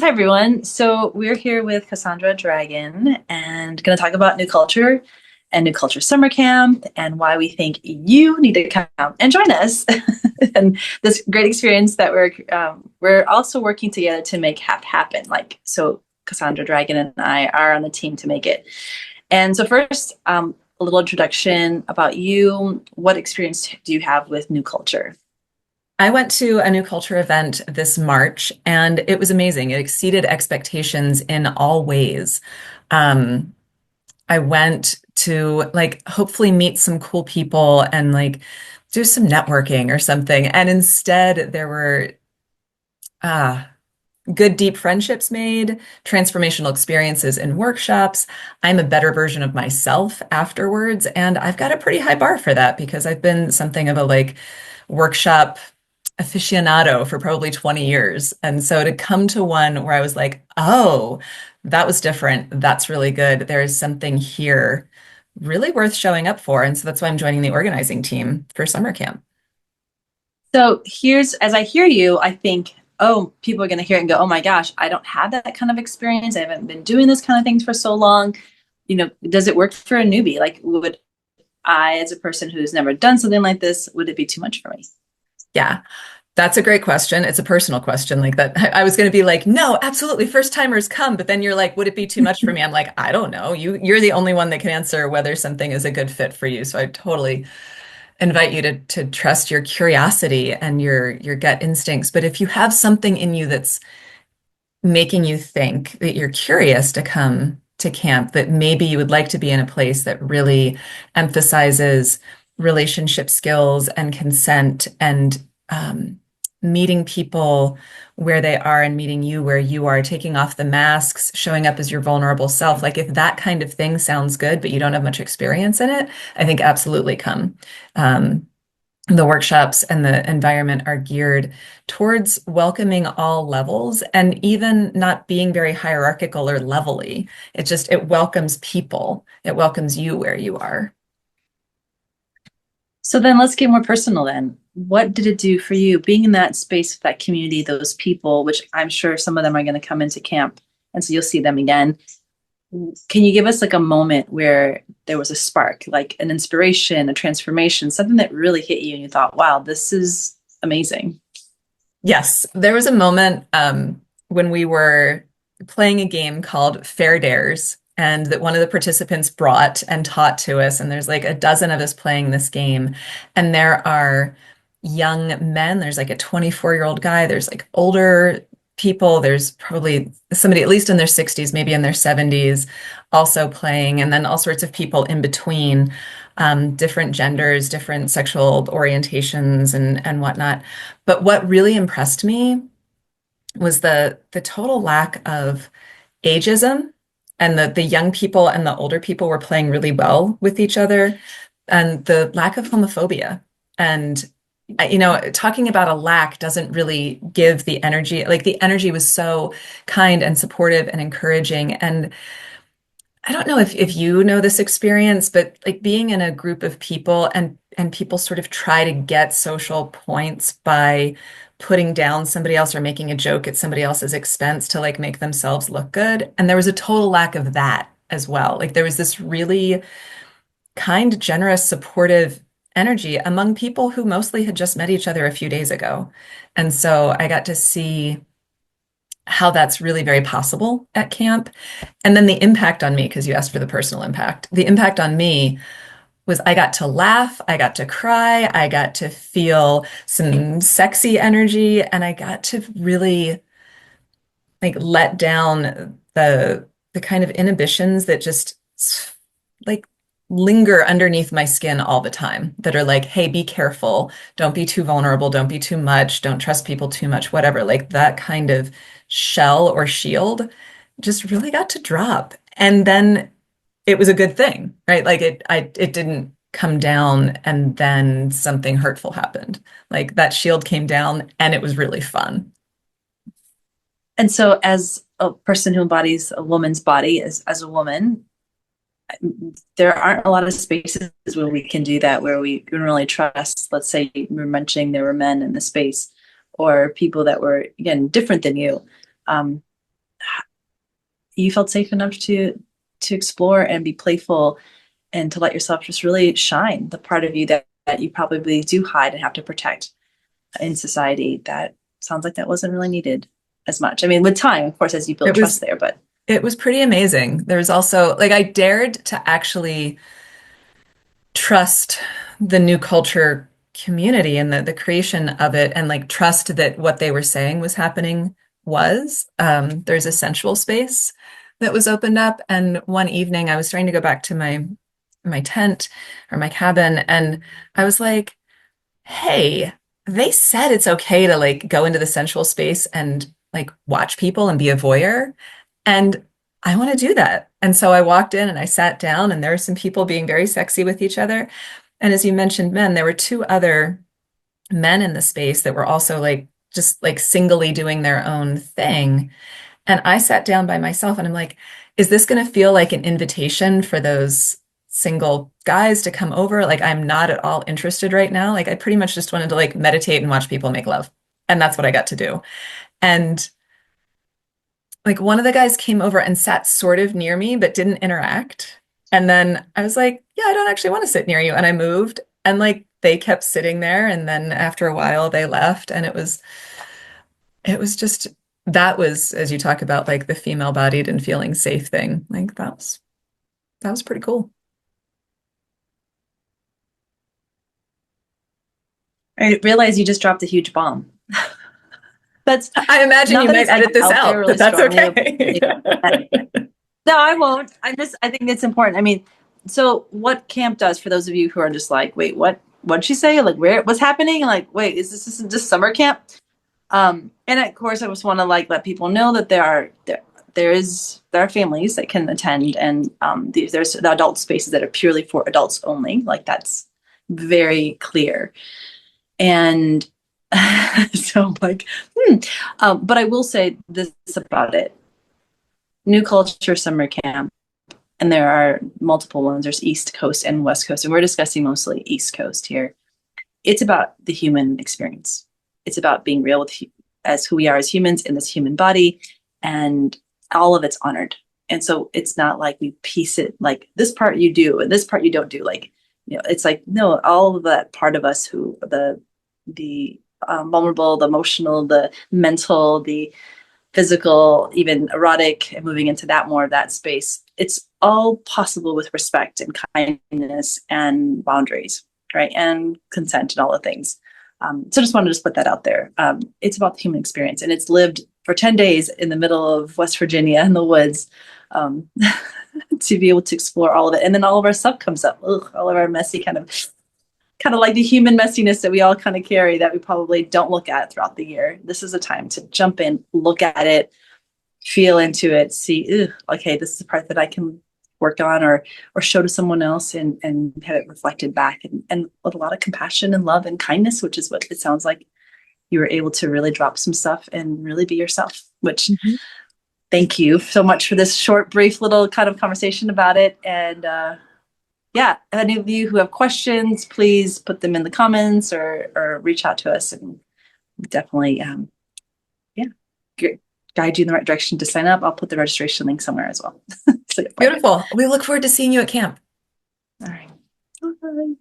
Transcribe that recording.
Hi everyone. So we're here with Cassandra Dragon and going to talk about new culture and new culture summer camp and why we think you need to come and join us and this great experience that we're also working together to make happen. So Cassandra Dragon and I are on the team to make it. And so first, a little introduction about you. What experience do you have with new culture? I went to a new culture event this March and it was amazing. It exceeded expectations in all ways. Um, I went to hopefully meet some cool people and do some networking or something. And instead there were uh, good deep friendships made, transformational experiences and workshops. I'm a better version of myself afterwards. And I've got a pretty high bar for that because I've been something of a workshop aficionado for probably 20 years. And so to come to one where I was like, oh, that was different. That's really good. There is something here really worth showing up for. And so that's why I'm joining the organizing team for summer camp. So as I hear you, I think, oh, people are going to hear it and go, oh my gosh, I don't have that kind of experience. I haven't been doing this kind of things for so long. Does it work for a newbie? Like, would I, as a person who's never done something like this, would it be too much for me? Yeah. That's a great question. It's a personal question like that. I was going to be like, no, absolutely, first timers come. But then you're like, would it be too much for me? I'm like, I don't know. You're the only one that can answer whether something is a good fit for you. So I totally invite you to trust your curiosity and your gut instincts. But if you have something in you that's making you think that you're curious to come to camp, that maybe you would like to be in a place that really emphasizes relationship skills and consent and meeting people where they are and meeting you where you are, taking off the masks, showing up as your vulnerable self. Like if that kind of thing sounds good, but you don't have much experience in it, I think absolutely come. Um, the workshops and the environment are geared towards welcoming all levels and even not being very hierarchical or levelly. It welcomes people. It welcomes you where you are. So then let's get more personal then. What did it do for you being in that space, that community, those people, which I'm sure some of them are going to come into camp and so you'll see them again. Can you give us like a moment where there was a spark, like an inspiration, a transformation, something that really hit you and you thought, wow, this is amazing? Yes, there was a moment when we were playing a game called Fair Dares, and that one of the participants brought and taught to us. And there's like a dozen of us playing this game, and there are young men. There's like a 24-year-old guy. There's like older people. There's probably somebody at least in their 60s, maybe in their 70s, also playing, and then all sorts of people in between, different genders, different sexual orientations, and whatnot. But what really impressed me was the total lack of ageism, and the young people and the older people were playing really well with each other, and the lack of homophobia. And talking about a lack doesn't really give the energy. Like the energy was so kind and supportive and encouraging. And I don't know if you know this experience, but like being in a group of people and people sort of try to get social points by putting down somebody else or making a joke at somebody else's expense to like make themselves look good. And there was a total lack of that as well. Like there was this really kind, generous, supportive energy among people who mostly had just met each other a few days ago. And so I got to see how that's really very possible at camp. And then the impact on me, because you asked for the personal impact, the impact on me was I got to laugh, I got to cry, I got to feel some sexy energy, and I got to really like let down the kind of inhibitions that just like linger underneath my skin all the time that are like, hey, be careful, don't be too vulnerable, don't be too much, don't trust people too much, whatever. Like that kind of shell or shield just really got to drop. And then it was a good thing, right? Like it didn't come down and then something hurtful happened. Like that shield came down and it was really fun. And so, as a person who embodies a woman's body as a woman, there aren't a lot of spaces where we can do that, where we can really trust. Let's say you were mentioning there were men in the space or people that were, again, different than you. Um, you felt safe enough to explore and be playful and to let yourself just really shine the part of you that you probably do hide and have to protect in society. That sounds like that wasn't really needed as much. I mean, with time, of course, as you build It trust was there, but it was pretty amazing. There was also like I dared to actually trust the new culture community and the creation of it and like trust that what they were saying was happening was. There's a sensual space that was opened up. And one evening I was trying to go back to my tent or my cabin and I was like, hey, they said it's okay to like go into the sensual space and like watch people and be a voyeur. And I want to do that. And so I walked in and I sat down, and there were some people being very sexy with each other. And as you mentioned, men, there were two other men in the space that were also like just like singly doing their own thing. And I sat down by myself and I'm like, is this going to feel like an invitation for those single guys to come over? Like, I'm not at all interested right now. Like, I pretty much just wanted to like meditate and watch people make love. And that's what I got to do. And like, one of the guys came over and sat sort of near me, but didn't interact. And then I was like, yeah, I don't actually want to sit near you. And I moved and like they kept sitting there. And then after a while, they left. And it was just that was as you talk about like the female bodied and feeling safe thing. Like that was pretty cool. I realize you just dropped a huge bomb. That's I imagine not you that might it's like edit this out there out, really but that's strongly. okay. No, I won't. I think it's important. I mean, so what camp does for those of you who are just like, wait, what'd she say? Like, what's happening? Like, wait, is this just summer camp? And of course, I just want to like let people know that there are families that can attend, and there's the adult spaces that are purely for adults only. Like that's very clear. And so, like, but I will say this about it: New Culture Summer Camp, and there are multiple ones. There's East Coast and West Coast, and we're discussing mostly East Coast here. It's about the human experience. It's about being real with as who we are as humans in this human body, and all of it's honored. And so it's not like we piece it like this part you do and this part you don't do. Like, it's like no, all of that part of us who the vulnerable, the emotional, the mental, the physical, even erotic, and moving into that more of that space. It's all possible with respect and kindness and boundaries, right? And consent and all the things. So just wanted to put that out there. It's about the human experience, and it's lived for 10 days in the middle of West Virginia in the woods, um, to be able to explore all of it. And then all of our stuff comes up. Ugh, all of our messy kind of like the human messiness that we all kind of carry that we probably don't look at throughout the year. This is a time to jump in, look at it, feel into it, see, okay, this is the part that I can work on or show to someone else, and have it reflected back, and with a lot of compassion and love and kindness, which is what it sounds like you were able to really drop some stuff and really be yourself, which Mhm. thank you so much for this short, brief little kind of conversation about it. And yeah, any of you who have questions, please put them in the comments or reach out to us, and definitely yeah, guide you in the right direction to sign up. I'll put the registration link somewhere as well. So Beautiful. We look forward to seeing you at camp. all right. Bye.